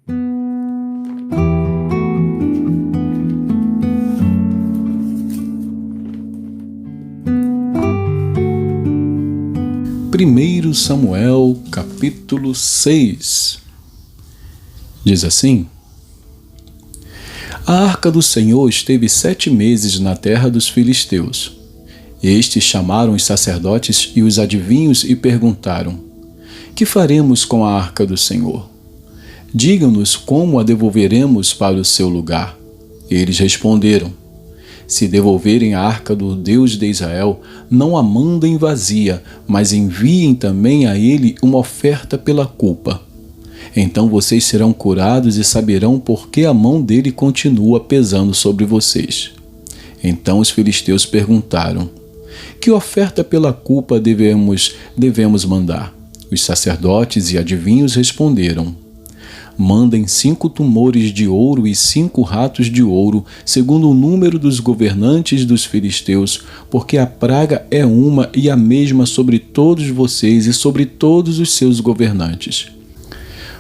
1 Samuel, capítulo 6. Diz assim: A arca do Senhor esteve 7 meses na terra dos filisteus. Estes chamaram os sacerdotes e os adivinhos e perguntaram: Que faremos com a arca do Senhor? Digam-nos como a devolveremos para o seu lugar. Eles responderam: Se devolverem a arca do Deus de Israel, não a mandem vazia, mas enviem também a ele uma oferta pela culpa. Então vocês serão curados e saberão por que a mão dele continua pesando sobre vocês. Então os filisteus perguntaram: Que oferta pela culpa devemos mandar? Os sacerdotes e adivinhos responderam: Mandem 5 tumores de ouro e 5 ratos de ouro, segundo o número dos governantes dos filisteus, porque a praga é uma e a mesma sobre todos vocês e sobre todos os seus governantes.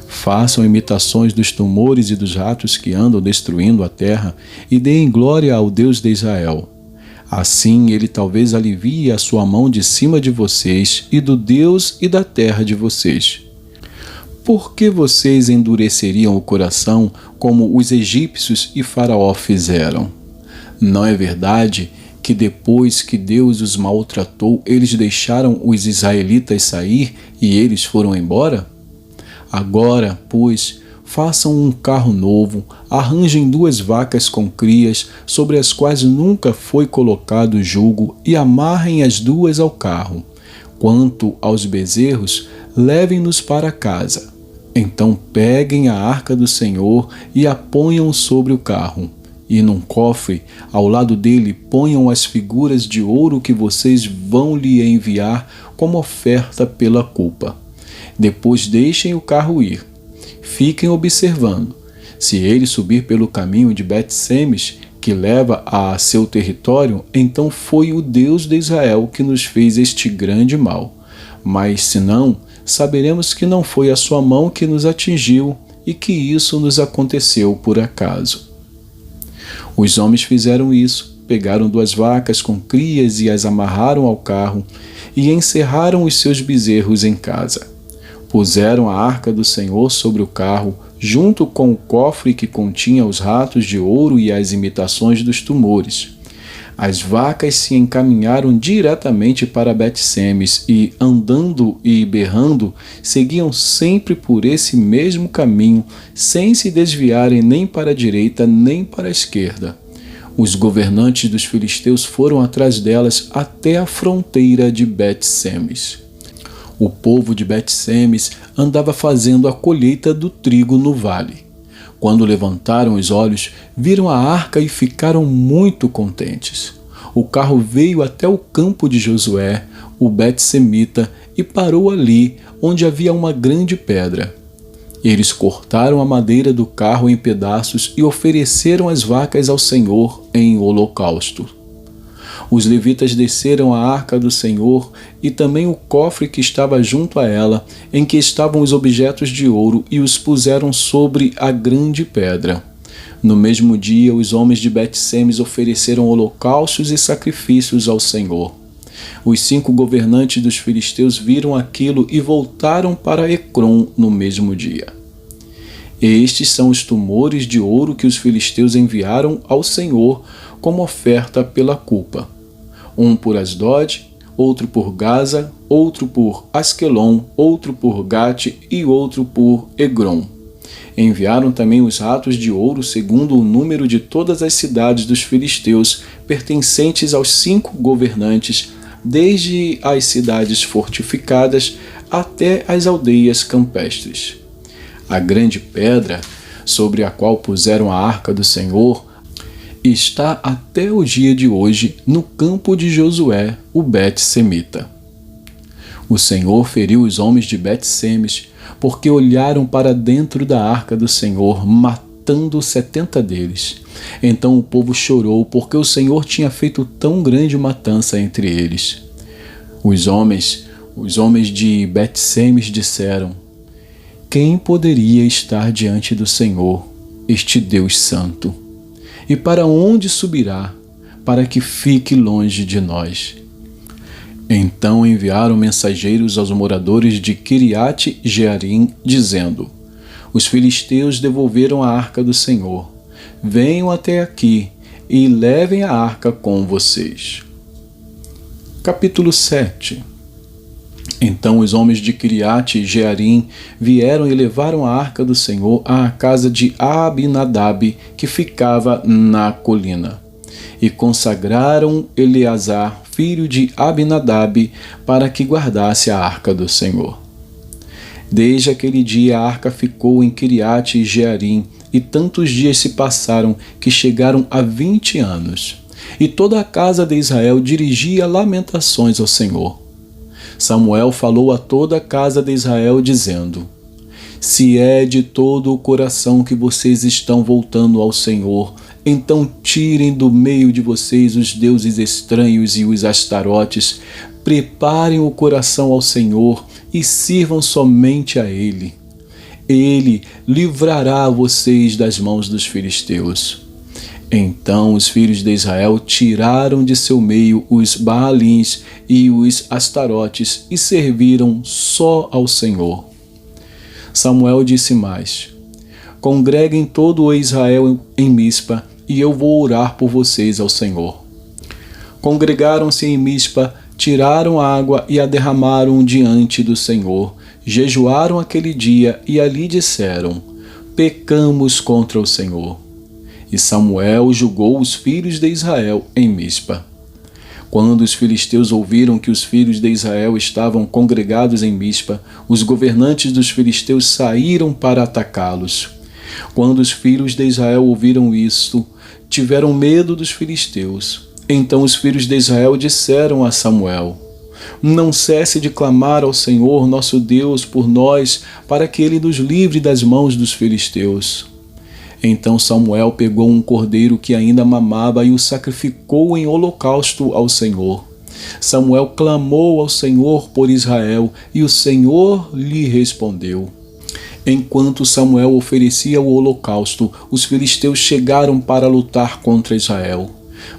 Façam imitações dos tumores e dos ratos que andam destruindo a terra e deem glória ao Deus de Israel. Assim ele talvez alivie a sua mão de cima de vocês e do Deus e da terra de vocês. Por que vocês endureceriam o coração como os egípcios e Faraó fizeram? Não é verdade que depois que Deus os maltratou, eles deixaram os israelitas sair e eles foram embora? Agora, pois, façam um carro novo, arranjem 2 vacas com crias, sobre as quais nunca foi colocado jugo, e amarrem as 2 ao carro. Quanto aos bezerros, levem-nos para casa. Então peguem a arca do Senhor e a ponham sobre o carro. E num cofre, ao lado dele, ponham as figuras de ouro que vocês vão lhe enviar como oferta pela culpa. Depois deixem o carro ir. Fiquem observando. Se ele subir pelo caminho de Bet-Semes, que leva a seu território, então foi o Deus de Israel que nos fez este grande mal. Mas se não, saberemos que não foi a sua mão que nos atingiu e que isso nos aconteceu por acaso. Os homens fizeram isso, pegaram 2 vacas com crias e as amarraram ao carro e encerraram os seus bezerros em casa. Puseram a arca do Senhor sobre o carro, junto com o cofre que continha os ratos de ouro e as imitações dos tumores. As vacas se encaminharam diretamente para Bet-Semes e, andando e berrando, seguiam sempre por esse mesmo caminho, sem se desviarem nem para a direita nem para a esquerda. Os governantes dos filisteus foram atrás delas até a fronteira de Bet-Semes. O povo de Bet-Semes andava fazendo a colheita do trigo no vale. Quando levantaram os olhos, viram a arca e ficaram muito contentes. O carro veio até o campo de Josué, o Bet-Semita, e parou ali, onde havia uma grande pedra. Eles cortaram a madeira do carro em pedaços e ofereceram as vacas ao Senhor em holocausto. Os levitas desceram a arca do Senhor e também o cofre que estava junto a ela, em que estavam os objetos de ouro, e os puseram sobre a grande pedra. No mesmo dia, os homens de Bet-Semes ofereceram holocaustos e sacrifícios ao Senhor. Os 5 governantes dos filisteus viram aquilo e voltaram para Ecrom no mesmo dia. Estes são os tumores de ouro que os filisteus enviaram ao Senhor como oferta pela culpa. Um por Asdod, outro por Gaza, outro por Asquelon, outro por Gate e outro por Egrom. Enviaram também os ratos de ouro segundo o número de todas as cidades dos filisteus, pertencentes aos 5 governantes, desde as cidades fortificadas até as aldeias campestres. A grande pedra, sobre a qual puseram a arca do Senhor, está até o dia de hoje no campo de Josué, o Bet-Semita. O Senhor feriu os homens de Bet-Semes, porque olharam para dentro da arca do Senhor, matando 70 deles. Então o povo chorou, porque o Senhor tinha feito tão grande matança entre eles. Os homens de Bet-Semes disseram: quem poderia estar diante do Senhor, este Deus Santo? E para onde subirá, para que fique longe de nós? Então enviaram mensageiros aos moradores de Kiriate Jearim, dizendo: Os filisteus devolveram a arca do Senhor. Venham até aqui e levem a arca com vocês. Capítulo 7. Então os homens de Kiriate Jearim vieram e levaram a arca do Senhor à casa de Abinadab, que ficava na colina, e consagraram Eleazar, filho de Abinadab, para que guardasse a arca do Senhor. Desde aquele dia a arca ficou em Kiriate Jearim, e tantos dias se passaram que chegaram a 20 anos. E toda a casa de Israel dirigia lamentações ao Senhor. Samuel falou a toda a casa de Israel, dizendo: Se é de todo o coração que vocês estão voltando ao Senhor, então tirem do meio de vocês os deuses estranhos e os astarotes, preparem o coração ao Senhor e sirvam somente a Ele. Ele livrará vocês das mãos dos filisteus. Então os filhos de Israel tiraram de seu meio os Baalins e os Astarotes e serviram só ao Senhor. Samuel disse mais: Congreguem todo o Israel em Mispa, e eu vou orar por vocês ao Senhor. Congregaram-se em Mispa, tiraram água e a derramaram diante do Senhor, jejuaram aquele dia e ali disseram: Pecamos contra o Senhor. E Samuel julgou os filhos de Israel em Mispa. Quando os filisteus ouviram que os filhos de Israel estavam congregados em Mispa, os governantes dos filisteus saíram para atacá-los. Quando os filhos de Israel ouviram isto, tiveram medo dos filisteus. Então os filhos de Israel disseram a Samuel: Não cesse de clamar ao Senhor nosso Deus por nós, para que ele nos livre das mãos dos filisteus. Então Samuel pegou um cordeiro que ainda mamava e o sacrificou em holocausto ao Senhor. Samuel clamou ao Senhor por Israel, e o Senhor lhe respondeu. Enquanto Samuel oferecia o holocausto, os filisteus chegaram para lutar contra Israel.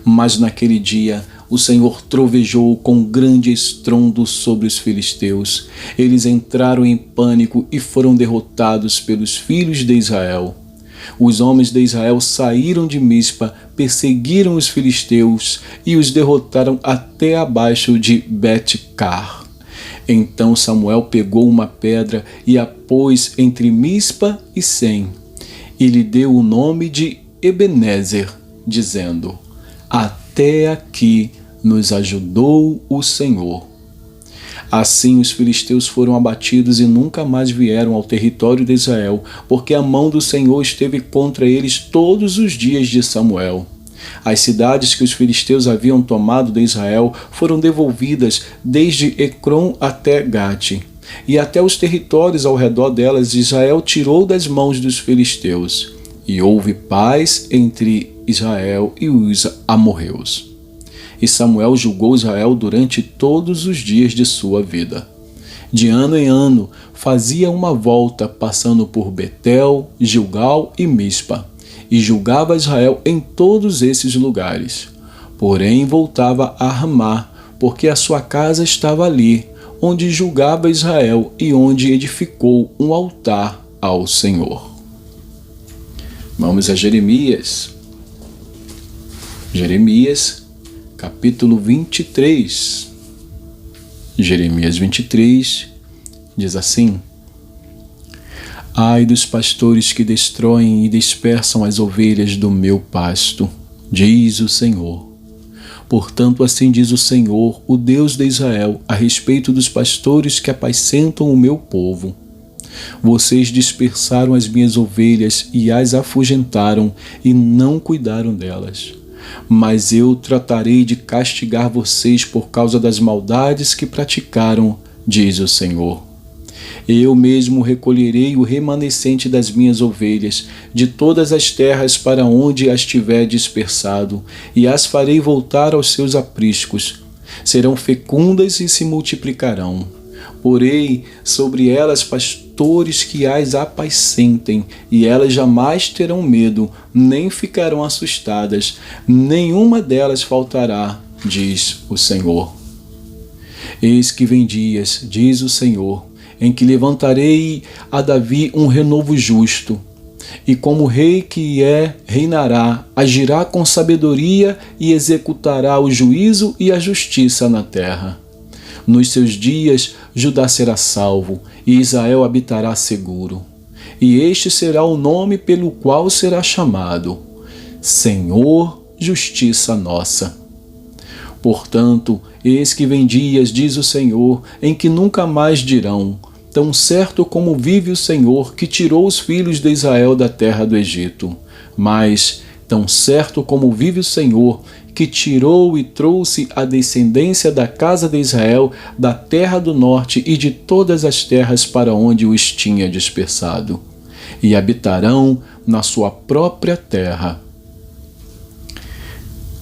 Mas naquele dia o Senhor trovejou com grande estrondo sobre os filisteus. Eles entraram em pânico e foram derrotados pelos filhos de Israel. Os homens de Israel saíram de Mispa, perseguiram os filisteus e os derrotaram até abaixo de Bet-car. Então Samuel pegou uma pedra e a pôs entre Mispa e Sem, e lhe deu o nome de Ebenezer, dizendo: Até aqui nos ajudou o Senhor. Assim os filisteus foram abatidos e nunca mais vieram ao território de Israel, porque a mão do Senhor esteve contra eles todos os dias de Samuel. As cidades que os filisteus haviam tomado de Israel foram devolvidas desde Ecrom até Gate, e até os territórios ao redor delas Israel tirou das mãos dos filisteus, e houve paz entre Israel e os amorreus. E Samuel julgou Israel durante todos os dias de sua vida. De ano em ano, fazia uma volta, passando por Betel, Gilgal e Mispa, e julgava Israel em todos esses lugares. Porém, voltava a Ramá, porque a sua casa estava ali, onde julgava Israel e onde edificou um altar ao Senhor. Vamos a Jeremias. Jeremias, capítulo 23. Jeremias 23 diz assim: Ai dos pastores que destroem e dispersam as ovelhas do meu pasto, diz o Senhor. Portanto, assim diz o Senhor, o Deus de Israel, a respeito dos pastores que apacentam o meu povo. Vocês dispersaram as minhas ovelhas e as afugentaram e não cuidaram delas. Mas eu tratarei de castigar vocês por causa das maldades que praticaram, diz o Senhor. Eu mesmo recolherei o remanescente das minhas ovelhas de todas as terras para onde as tiver dispersado, e as farei voltar aos seus apriscos. Serão fecundas e se multiplicarão. Porei sobre elas pastores que as apacentem, e elas jamais terão medo, nem ficarão assustadas, nenhuma delas faltará, diz o Senhor. Eis que vem dias, diz o Senhor, em que levantarei a Davi um renovo justo, e como rei que é, reinará, agirá com sabedoria e executará o juízo e a justiça na terra. Nos seus dias, Judá será salvo, e Israel habitará seguro. E este será o nome pelo qual será chamado: Senhor, Justiça Nossa. Portanto, eis que vem dias, diz o Senhor, em que nunca mais dirão: tão certo como vive o Senhor, que tirou os filhos de Israel da terra do Egito. Mas, tão certo como vive o Senhor, que tirou e trouxe a descendência da casa de Israel da terra do norte e de todas as terras para onde os tinha dispersado, e habitarão na sua própria terra.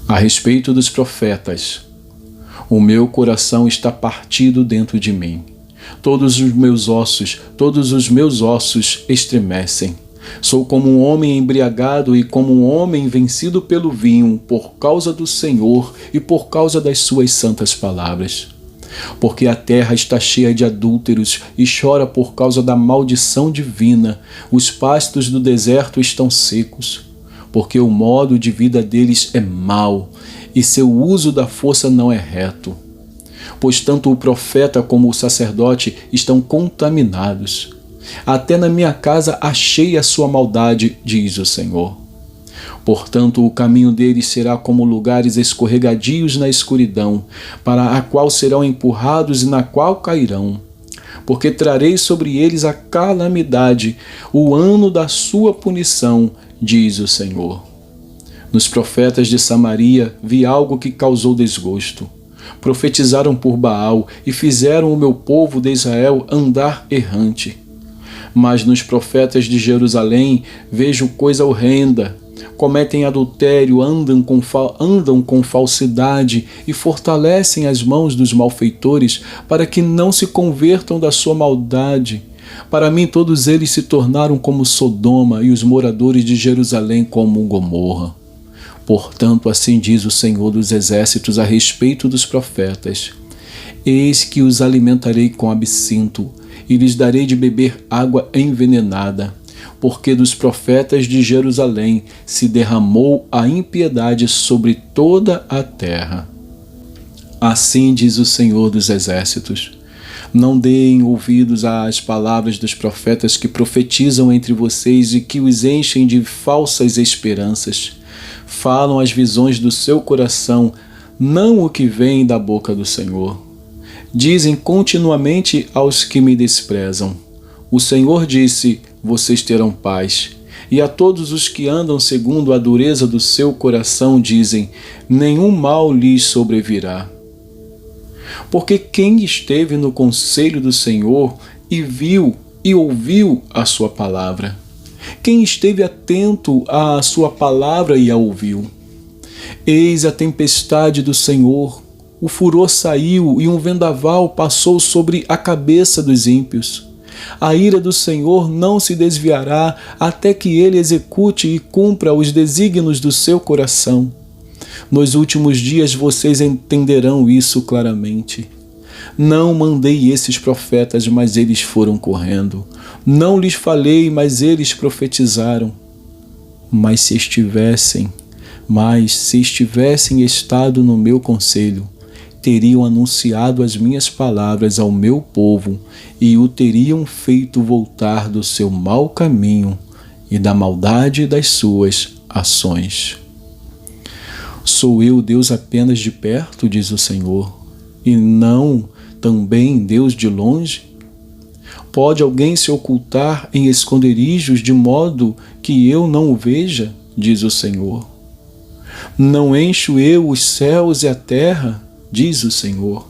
A respeito dos profetas, o meu coração está partido dentro de mim. Todos os meus ossos estremecem. Sou como um homem embriagado e como um homem vencido pelo vinho, por causa do Senhor e por causa das suas santas palavras. Porque a terra está cheia de adúlteros e chora por causa da maldição divina. Os pastos do deserto estão secos, porque o modo de vida deles é mau e seu uso da força não é reto. Pois tanto o profeta como o sacerdote estão contaminados. Até na minha casa achei a sua maldade, diz o Senhor. Portanto, o caminho deles será como lugares escorregadios na escuridão, para a qual serão empurrados e na qual cairão. Porque trarei sobre eles a calamidade, o ano da sua punição, diz o Senhor. Nos profetas de Samaria vi algo que causou desgosto. Profetizaram por Baal e fizeram o meu povo de Israel andar errante. Mas nos profetas de Jerusalém vejo coisa horrenda. Cometem adultério, andam com falsidade e fortalecem as mãos dos malfeitores para que não se convertam da sua maldade. Para mim todos eles se tornaram como Sodoma e os moradores de Jerusalém como Gomorra. Portanto, assim diz o Senhor dos Exércitos a respeito dos profetas: eis que os alimentarei com absinto e lhes darei de beber água envenenada, porque dos profetas de Jerusalém se derramou a impiedade sobre toda a terra. Assim diz o Senhor dos Exércitos: não deem ouvidos às palavras dos profetas que profetizam entre vocês e que os enchem de falsas esperanças. Falam as visões do seu coração, não o que vem da boca do Senhor. Dizem continuamente aos que me desprezam: o Senhor disse, vocês terão paz. E a todos os que andam segundo a dureza do seu coração dizem, nenhum mal lhes sobrevirá. Porque quem esteve no conselho do Senhor e viu e ouviu a sua palavra? Quem esteve atento à sua palavra e a ouviu? Eis a tempestade do Senhor, o furor saiu e um vendaval passou sobre a cabeça dos ímpios. A ira do Senhor não se desviará até que ele execute e cumpra os desígnios do seu coração. Nos últimos dias vocês entenderão isso claramente. Não mandei esses profetas, mas eles foram correndo. Não lhes falei, mas eles profetizaram. Mas se estivessem estado no meu conselho, teriam anunciado as minhas palavras ao meu povo e o teriam feito voltar do seu mau caminho e da maldade das suas ações. Sou eu Deus apenas de perto, diz o Senhor, e não também Deus de longe? Pode alguém se ocultar em esconderijos de modo que eu não o veja, diz o Senhor. Não encho eu os céus e a terra, diz o Senhor.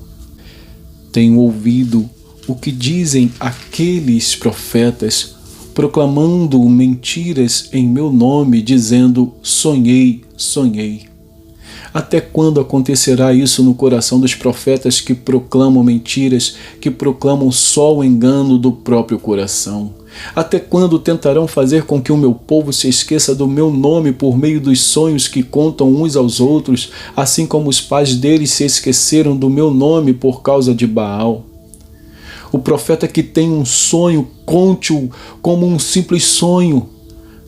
Tenho ouvido o que dizem aqueles profetas, proclamando mentiras em meu nome, dizendo, sonhei, sonhei. Até quando acontecerá isso no coração dos profetas que proclamam mentiras, que proclamam só o engano do próprio coração? Até quando tentarão fazer com que o meu povo se esqueça do meu nome por meio dos sonhos que contam uns aos outros, assim como os pais deles se esqueceram do meu nome por causa de Baal? O profeta que tem um sonho, conte-o como um simples sonho.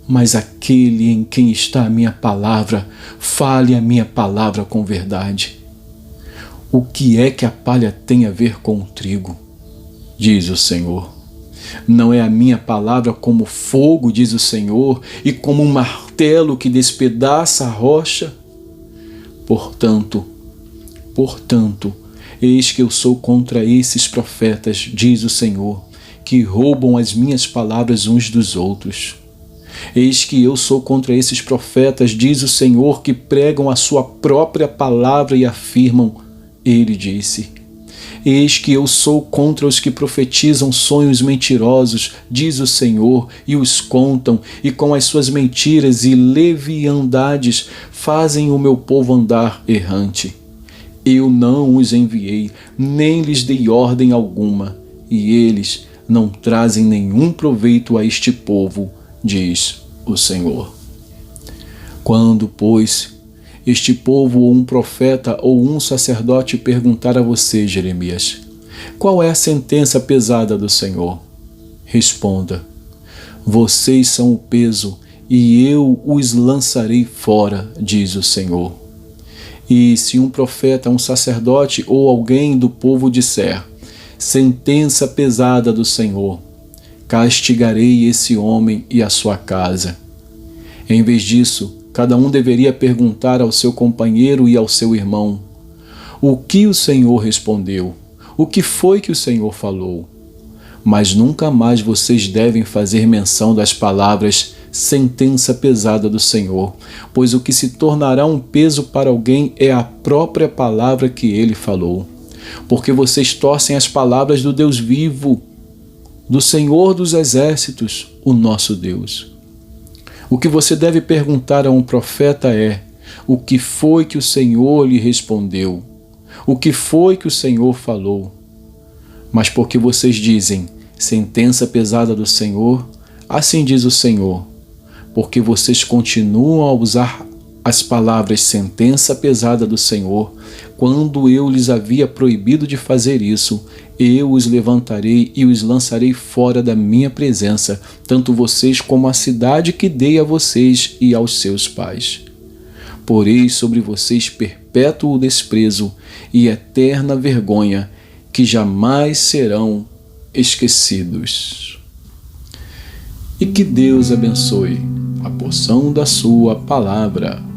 Mas aquele em quem está a minha palavra, fale a minha palavra com verdade. O que é que a palha tem a ver com o trigo? Diz o Senhor. Não é a minha palavra como fogo, diz o Senhor, e como um martelo que despedaça a rocha? Portanto, eis que eu sou contra esses profetas, diz o Senhor, que roubam as minhas palavras uns dos outros. Eis que eu sou contra esses profetas, diz o Senhor, que pregam a sua própria palavra e afirmam, ele disse. Eis que eu sou contra os que profetizam sonhos mentirosos, diz o Senhor, e os contam, e com as suas mentiras e leviandades fazem o meu povo andar errante. Eu não os enviei, nem lhes dei ordem alguma, e eles não trazem nenhum proveito a este povo, diz o Senhor. Quando, pois, este povo ou um profeta ou um sacerdote perguntar a você, Jeremias, qual é a sentença pesada do Senhor? Responda, vocês são o peso e eu os lançarei fora, diz o Senhor. E se um profeta, um sacerdote ou alguém do povo disser, sentença pesada do Senhor, castigarei esse homem e a sua casa. Em vez disso, cada um deveria perguntar ao seu companheiro e ao seu irmão, o que o Senhor respondeu? O que foi que o Senhor falou? Mas nunca mais vocês devem fazer menção das palavras sentença pesada do Senhor, pois o que se tornará um peso para alguém é a própria palavra que ele falou. Porque vocês torcem as palavras do Deus vivo, do Senhor dos Exércitos, o nosso Deus. O que você deve perguntar a um profeta é, o que foi que o Senhor lhe respondeu? O que foi que o Senhor falou? Mas porque vocês dizem, sentença pesada do Senhor, assim diz o Senhor, porque vocês continuam a usar as palavras sentença pesada do Senhor, quando eu lhes havia proibido de fazer isso, eu os levantarei e os lançarei fora da minha presença, tanto vocês como a cidade que dei a vocês e aos seus pais. Porei sobre vocês perpétuo desprezo e eterna vergonha, que jamais serão esquecidos. E que Deus abençoe a porção da sua palavra.